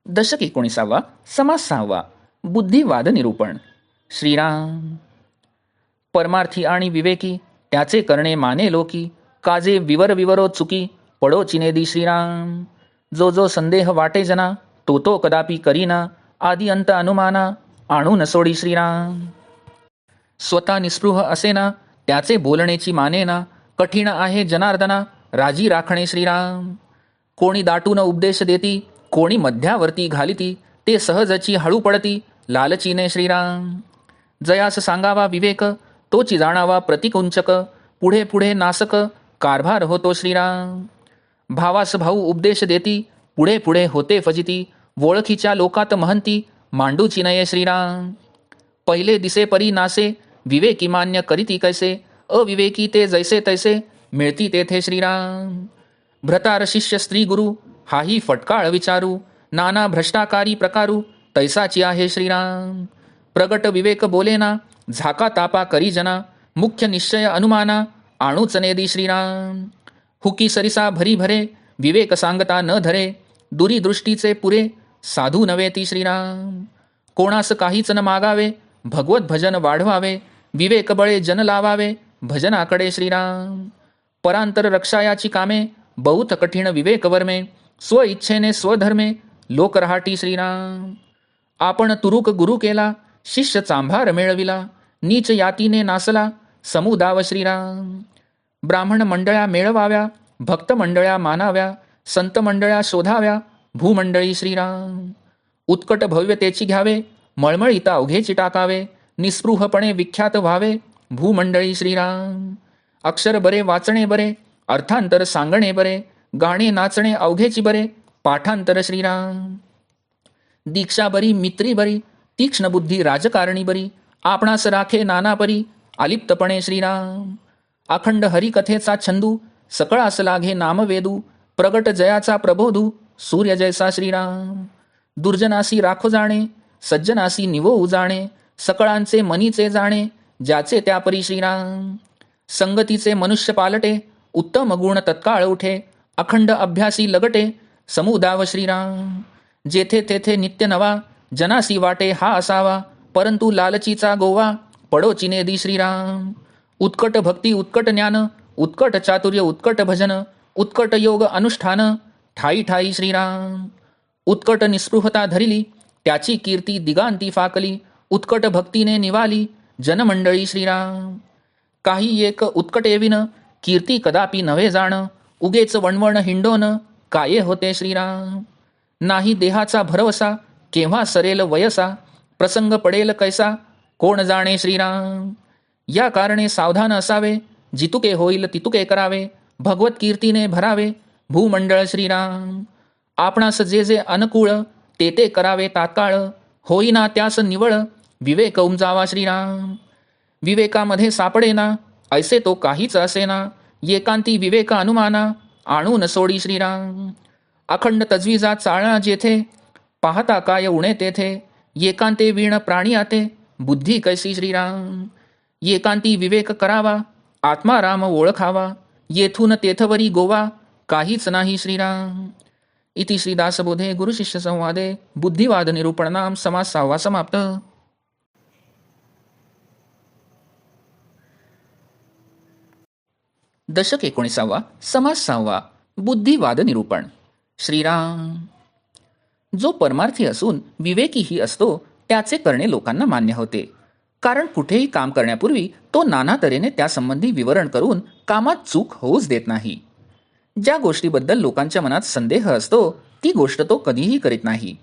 दशक 19. समास 6. बुद्धिवाद निरूपण. श्रीराम. परमार्थी आणि विवेकी त्याचे करणे माने लोकी, काजे विवर विवरो चुकी पडो चिनेदी श्रीराम. जो जो संदेह वाटे जना, तो तो कदापि करीना, आदी अंत अनुमाना आणू न सोडी श्रीराम. स्वतः निस्पृह असेना, त्याचे बोलणेची मानेना, कठीण आहे जनार्दना राजी राखणे श्रीराम. कोणी दाटून उपदेश देती, कोणी मध्यावर्ती घालिती, ते सहजची हळू पडती लालचीने श्रीराम. जयास सांगावा विवेक, तोची जाणावा प्रतिकुंचक, पुढे पुढे नासक कारभार होतो श्रीराम. भावास भाऊ उपदेश देती, पुढे पुढे होते फजिती, ओळखीच्या लोकात महंती मांडूची नये श्रीराम. पहिले दिसे परी नासे, विवेकी मान्य करीती कैसे, अविवेकी ते जैसे तैसे मिळती तेथे श्रीराम. भ्रतार शिष्य स्त्री गुरु, हाही फटकाळ विचारू, नाना भ्रष्टाकारी प्रकारू तैसाची आहे श्रीराम. प्रगट विवेक बोलेना, झाका तापा करी जना, मुख्य निश्चय अनुमाना आणूच नेदी श्रीराम. हुकी सरिसा भरी भरे, विवेक सांगता न धरे, दुरी दृष्टीचे पुरे साधू नव्हे ती श्रीराम. कोणास काहीच न मागावे, भगवत भजन वाढवावे, विवेक बळे जन लावावे भजनाकडे श्रीराम. परांतर रक्षायाची कामे, बहुत कठीण विवेक वर्मे, स्व इच्छेने स्वधर्मे लोक रहाटी श्रीराम. आपण तुरुक गुरु केला, शिष्य चांभार मिळविला, नीच यातीने नासला समुदाव श्रीराम. ब्राह्मण मंडळ्या मेळवाव्या, भक्त मंडळ्या मानाव्या, संत मंडळ्या शोधाव्या भूमंडळी श्रीराम. उत्कट भव्यतेची घ्यावे, मळमळीता अवघेची टाकावे, निस्पृहपणे विख्यात व्हावे भूमंडळी श्रीराम. अक्षर बरे वाचणे बरे, अर्थांतर सांगणे बरे, गाणे नाचणे अवघेची बरे पाठांतर श्रीराम. दीक्षा बरी मित्री बरी, तीक्ष्ण बुद्धी राजकारणी बरी, आपणास राखे नाना परी अलिप्तपणे श्रीराम. अखंड हरिकथेचा छंदू, सकळास लाघे नामवेदू, प्रगट जयाचा प्रबोधू सूर्य जैसा श्रीराम. दुर्जनासी राखो जाणे, सज्जनासी निवो उजाणे, सकळांचे मनीचे जाणे ज्याचे त्यापरी श्रीराम. संगतीचे मनुष्य पालटे, उत्तम गुण तत्काळ उठे, अखंड अभ्यासी लगटे समुदाव श्रीराम. जेथे तेथे नित्य नवा, जनासी वाटे हा असावा, परंतु लालचीचा गोवा पडो चिनेदी श्रीराम. उत्कट भक्ती उत्कट ज्ञान, उत्कट चातुर्य उत्कट भजन, उत्कट योग अनुष्ठान ठाई ठाई श्रीराम. उत्कट निस्पृहता धरिली, त्याची कीर्ती दिगांती फाकली, उत्कट भक्तीने निवाली जनमंडळी श्रीराम. काही एक उत्कट येविन, कीर्ती कदापि नव्हे जाण, उगेच वणवण हिंडोन काये होते श्रीराम. नाही देहाचा भरवसा, केव्हा सरेल वयसा, प्रसंग पडेल कैसा कोण जाणे श्रीराम. या कारणे सावधान असावे, जितुके होईल तितुके करावे, भगवत कीर्तीने भरावे भूमंडळ श्रीराम. आपणास जे जे अनुकूळ, ते ते करावे तात्काळ, होईना त्यास निवळ विवेक उमजावा श्रीराम. विवेकामध्ये सापडेना, ऐसे तो काहीच असेना, एकांती विवेक अनुमाना आणून सोडी श्रीराम. अखंड तजवीजा चाळणा जेथे, पाहता काय उणे तेथे, एकांते वीण प्राणी आते बुद्धी कैसी श्रीराम. एकांती विवेक करावा, आत्मा राम ओळखावा, येथून तेथवरी गोवा काहीच नाही श्रीराम. इति श्रीदासबोधे गुरुशिष्य संवादे बुद्धिवाद निरूपणाम समास 6 समाप्त. दशक 19. समास 6. बुद्धिवाद निरूपण. श्रीराम. जो परमार्थी असून विवेकीही असतो, त्याचे करणे लोकांना मान्य होते. कारण कुठेही काम करण्यापूर्वी तो नाना तऱ्हेने त्यासंबंधी विवरण करून कामात चूक होऊच देत नाही. ज्या गोष्टीबद्दल लोकांच्या मनात संदेह असतो, ती गोष्ट तो कधीही करीत नाही.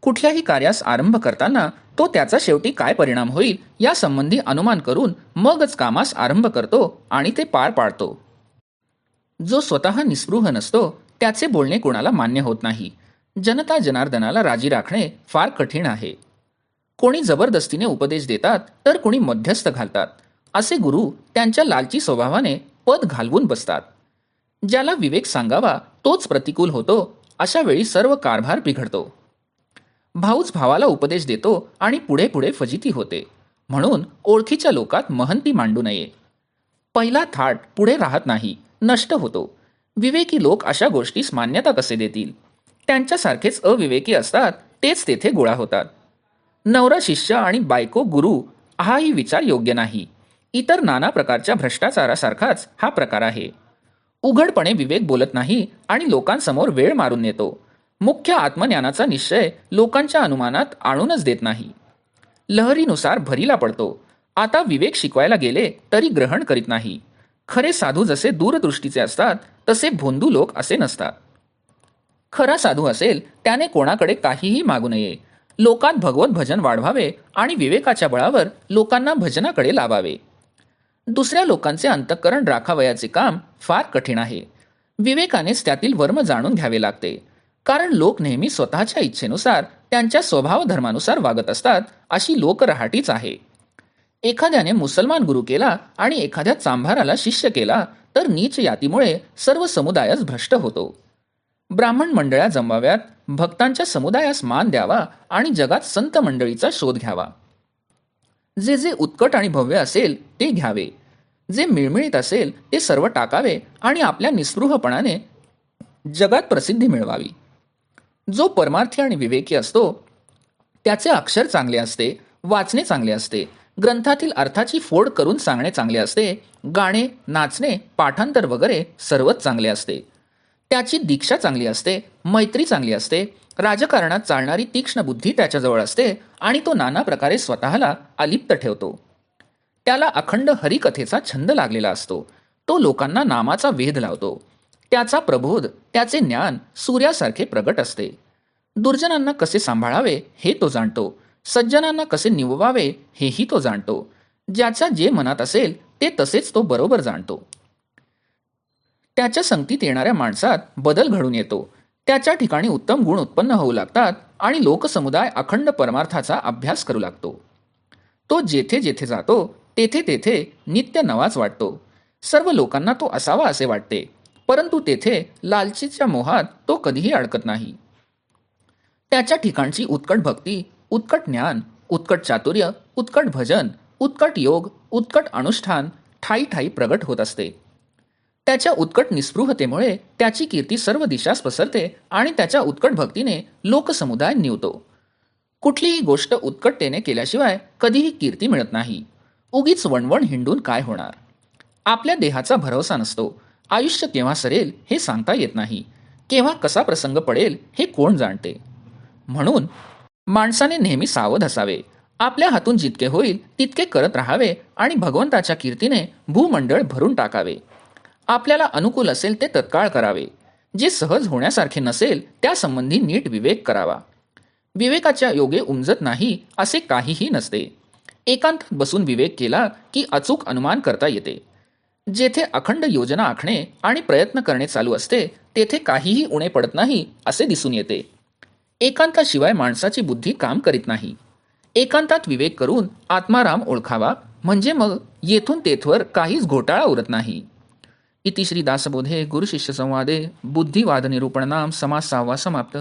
कुठल्याही कार्यास आरंभ करताना तो त्याचा शेवटी काय परिणाम होईल यासंबंधी अनुमान करून मगच कामास आरंभ करतो आणि ते पार पाडतो. जो स्वतः निस्पृह नसतो, त्याचे बोलणे कोणाला मान्य होत नाही. जनता जनार्दनाला राजी राखणे फार कठीण आहे. कोणी जबरदस्तीने उपदेश देतात, तर कोणी मध्यस्थ घालतात. असे गुरु त्यांच्या लालची स्वभावाने पद घालवून बसतात. ज्याला विवेक सांगावा तोच प्रतिकूल होतो. अशा वेळी सर्व कारभार बिघडतो. भाऊच भावाला उपदेश देतो आणि पुढे पुढे फजिती होते. म्हणून ओळखीच्या लोकात महंती मांडू नये. पहिला थाट पुढे राहत नाही, नष्ट होतो. विवेकी लोक अशा गोष्टीस मान्यता कसे देतील? त्यांच्यासारखेच अविवेकी असतात तेच तेथे गोळा होतात. नवरा शिष्य आणि बायको गुरु हाही विचार योग्य नाही. इतर नाना प्रकारच्या भ्रष्टाचारासारखाच हा प्रकार आहे. उघडपणे विवेक बोलत नाही आणि लोकांसमोर वेळ मारून नेतो. मुख्य आत्मज्ञानाचा निश्चय लोकांच्या अनुमानात आणूनच देत नाही. लहरीनुसार भरीला पडतो. आता विवेक शिकवायला गेले तरी ग्रहण करीत नाही. खरे साधू जसे दूरदृष्टीचे असतात तसे भोंदू लोक असे नसतात. खरा साधू असेल त्याने कोणाकडे काहीही मागू नये. लोकात भगवत भजन वाढवावे आणि विवेकाच्या बळावर लोकांना भजनाकडे लावावे. दुसऱ्या लोकांचे अंतःकरण राखावयाचे काम फार कठीण आहे. विवेकानेच त्यातील वर्म जाणून घ्यावे लागते. कारण लोक नेहमी स्वतःच्या इच्छेनुसार त्यांच्या स्वभाव धर्मानुसार वागत असतात अशी लोकरहाटीच आहे. एखाद्याने मुसलमान गुरु केला आणि एखाद्या चांभाराला शिष्य केला तर नीच यातीमुळे सर्व समुदायच भ्रष्ट होतो. ब्राह्मण मंडळ्या जमवाव्यात, भक्तांच्या समुदायास मान द्यावा आणि जगात संत मंडळीचा शोध घ्यावा. जे जे उत्कट आणि भव्य असेल ते घ्यावे. जे मिळमिळीत असेल ते सर्व टाकावे आणि आपल्या निस्पृहपणाने जगात प्रसिद्धी मिळवावी. जो परमार्थी आणि विवेकी असतो त्याचे अक्षर चांगले असते, वाचणे चांगले असते, ग्रंथातील अर्थाची फोड करून सांगणे चांगले असते, गाणे, नाचणे, पाठांतर वगैरे सर्वच चांगले असते. त्याची दीक्षा चांगली असते, मैत्री चांगली असते, राजकारणात चालणारी तीक्ष्ण बुद्धी त्याच्याजवळ असते आणि तो नाना प्रकारे स्वतःला अलिप्त ठेवतो. त्याला अखंड हरिकथेचा छंद लागलेला असतो. तो लोकांना नामाचा वेध लावतो. त्याचा प्रबोध, त्याचे ज्ञान सूर्यासारखे प्रगट असते. दुर्जनांना कसे सांभाळावे हे तो जाणतो. सज्जनांना कसे निववावे हेही तो जाणतो. ज्याच्या जे मनात असेल ते तसेच तो बरोबर जाणतो. त्याच्या संगतीत येणाऱ्या माणसात बदल घडून येतो. त्याच्या ठिकाणी उत्तम गुण उत्पन्न होऊ लागतात आणि लोकसमुदाय अखंड परमार्थाचा अभ्यास करू लागतो. तो जेथे जेथे जातो तेथे तेथे नित्य नवाच वाटतो. सर्व लोकांना तो असावा असे वाटते, परंतु तेथे लालचीच्या मोहात तो कधीही अडकत नाही. त्याच्या ठिकाणची उत्कट भक्ती, उत्कट ज्ञान, उत्कट चातुर्य, उत्कट भजन, उत्कट योग, उत्कट अनुष्ठान ठाई ठाई प्रगट होत असते. त्याच्या उत्कट निस्पृहतेमुळे त्याची कीर्ती सर्व दिशास पसरते आणि त्याच्या उत्कट भक्तीने लोकसमुदाय निवतो. कुठलीही गोष्ट उत्कटतेने केल्याशिवाय कधीही कीर्ती मिळत नाही. उगीच वणवण हिंडून काय होणार. आपल्या देहाचा भरवसा नसतो. आयुष्य केव्हा सरेल हे सांगता येत नाही. केव्हा कसा प्रसंग पडेल हे कोण जाणते. म्हणून माणसाने नेहमी सावध असावे. आपल्या हातून जितके होईल तितके करत राहावे आणि भगवंताच्या कीर्तीने भूमंडळ भरून टाकावे. आपल्याला अनुकूल असेल ते तत्काळ करावे. जे सहज होण्यासारखे नसेल त्यासंबंधी नीट विवेक करावा. विवेकाच्या योगे उमजत नाही असे काहीही नसते. एकांतात बसून विवेक केला की अचूक अनुमान करता येते. जेथे अखंड योजना आखणे आणि प्रयत्न करणे चालू असते तेथे काहीही उणे पडत नाही असे दिसून येते. एकांताशिवाय माणसाची बुद्धी काम करीत नाही. एकांतात विवेक करून आत्माराम ओळखावा, म्हणजे मग येथून तेथवर काहीच घोटाळा उरत नाही. इति श्री दासबोधे गुरुशिष्य संवादे बुद्धिवाद निरूपण नाम समास 6वा समाप्त.